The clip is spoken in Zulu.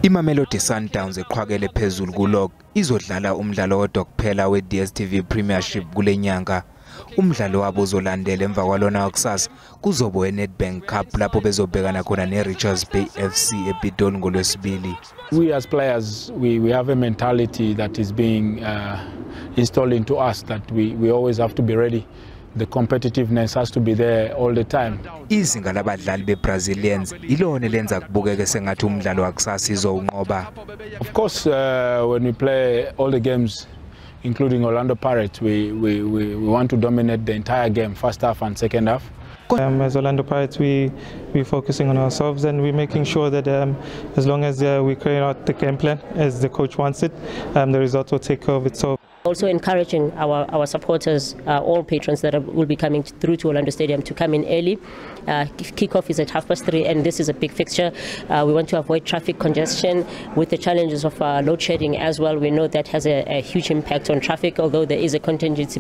I-Mamelodi Sundowns eqhwakele phezulu kulog izodlala umdlalo wodwa kuphela weDSTV Premiership kule nyanga. Umdlalo wabo uzolandela emva kwalona wakusasa kuzoba weNedbank Cup lapho bezobhekana khona neRichards Bay FC ePitoli ngolwesibili. We as players, we have a mentality that is being installed into us that we always have to be ready. The competitiveness has to be there all the time. Izinga labadlali beBrazillians ilona lenza kubukeke sengathi umdlalo wakusasa izowugcina. Of course, when we play all the games, including Orlando Pirates, we want to dominate the entire game, first half and second half. As Orlando Pirates, we're focusing on ourselves and we're making sure that as long as we carry out the game plan as the coach wants it, the results will take care of itself. Also encouraging our supporters, all patrons that will be coming through to Orlando Stadium to come in early. Kickoff is at 3:30 and this is a big fixture. We want to avoid traffic congestion with the challenges of load shedding as well. We know that has a huge impact on traffic, although there is a contingency